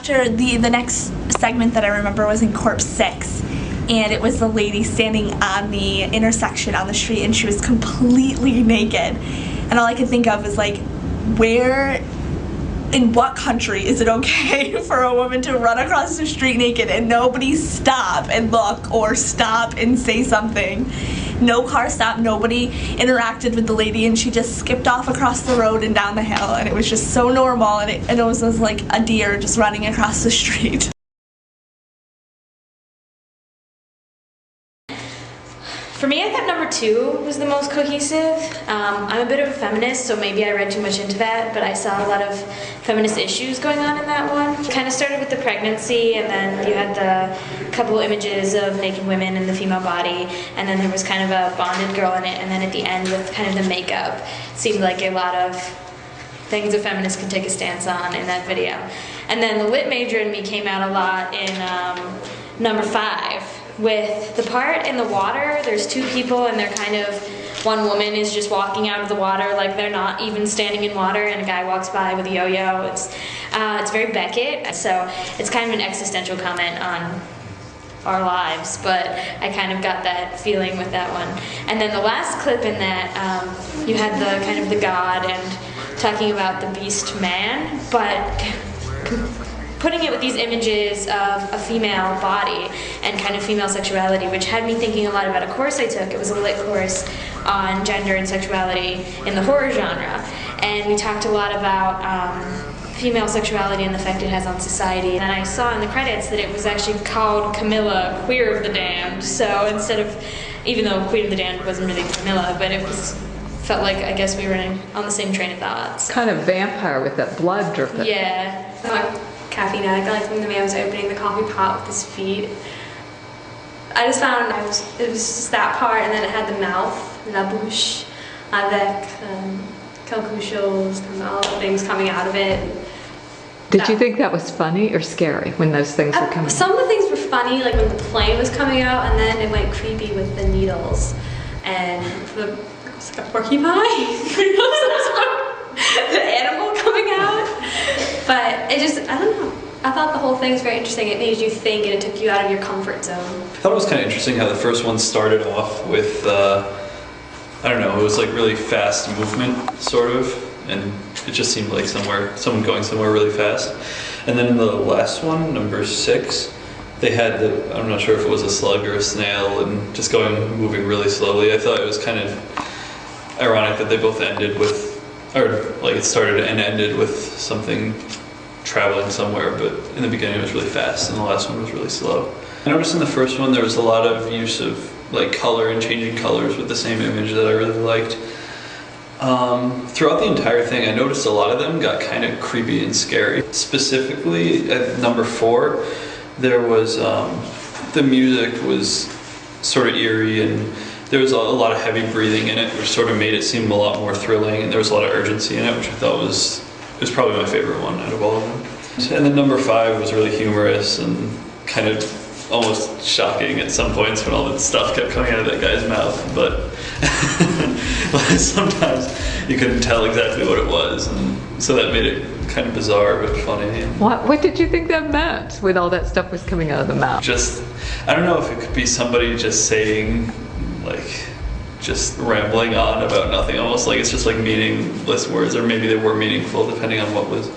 after the next segment that I remember was in Corpse 6, and it was the lady standing on the intersection on the street, and she was completely naked, and all I could think of was like, where, in what country is it okay for a woman to run across the street naked and nobody stop and look or stop and say something? No car stopped, nobody interacted with the lady, and she just skipped off across the road and down the hill, and it was just so normal, and it was like a deer just running across the street. For me, I thought number 2 was the most cohesive. I'm a bit of a feminist, so maybe I read too much into that, but I saw a lot of feminist issues going on in that one. It kind of started with the pregnancy, and then you had the couple images of naked women in the female body, and then there was kind of a bonded girl in it, and then at the end with kind of the makeup. It seemed like a lot of things a feminist could take a stance on in that video. And then the lit major in me came out a lot in number 5. With the part in the water, there's 2 people, and they're kind of, one woman is just walking out of the water like they're not even standing in water, and a guy walks by with a yo-yo. It's very Beckett, so it's kind of an existential comment on our lives, but I kind of got that feeling with that one. And then the last clip in that, you had the kind of the god and talking about the beast man, but putting it with these images of a female body and kind of female sexuality, which had me thinking a lot about a course I took. It was a lit course on gender and sexuality in the horror genre, and we talked a lot about female sexuality and the effect it has on society. And I saw in the credits that it was actually called Camilla, Queer of the Damned, so instead of, even though Queen of the Damned wasn't really Camilla, but it felt like, I guess we were on the same train of thought. So. Kind of vampire with that blood dripping. Yeah. Caffeine addict. I like when the man was opening the coffee pot with his feet. I just found it was just that part, and then it had the mouth, la bouche, avec quelque chose, all the things coming out of it. Did you think that was funny or scary when those things were coming out? Some of the things were funny, like when the plane was coming out, and then it went creepy with the needles and it was like a porcupine. The animal coming out. But it just, I don't know. I thought the whole thing was very interesting. It made you think, and it took you out of your comfort zone. I thought it was kind of interesting how the first one started off with, I don't know, it was like really fast movement, sort of, and it just seemed like someone going somewhere really fast. And then in the last one, number 6, they had I'm not sure if it was a slug or a snail, and just moving really slowly. I thought it was kind of ironic that they both ended with, or like it started and ended with something traveling somewhere, but in the beginning it was really fast and the last one was really slow. I noticed in the first one there was a lot of use of like color and changing colors with the same image that I really liked. Throughout the entire thing I noticed a lot of them got kind of creepy and scary. Specifically at number 4 there was, the music was sort of eerie, and there was a lot of heavy breathing in it, which sort of made it seem a lot more thrilling, and there was a lot of urgency in it, which I thought was probably my favorite one out of all of them. And then number 5 was really humorous and kind of almost shocking at some points when all that stuff kept coming out of that guy's mouth, but sometimes you couldn't tell exactly what it was, and so that made it kind of bizarre but funny. What did you think that meant when all that stuff was coming out of the mouth? Just, I don't know if it could be somebody just saying, like, just rambling on about nothing, almost like it's just like meaningless words, or maybe they were meaningful depending on what was.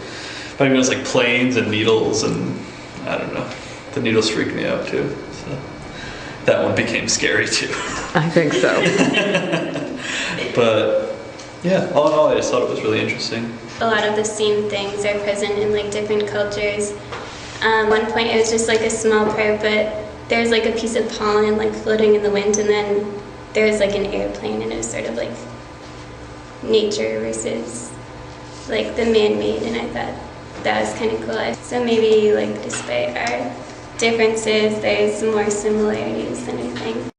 But I mean, it was like planes and needles, and I don't know. The needles freaked me out too, so that one became scary too. I think so. But yeah, all in all, I just thought it was really interesting. A lot of the same things are present in like different cultures. One point it was just like a small part, but there's like a piece of pollen like floating in the wind, and then there's like an airplane, and it was sort of like nature versus like the man-made, and I thought that was kind of cool. So maybe like despite our differences, there's more similarities than I think.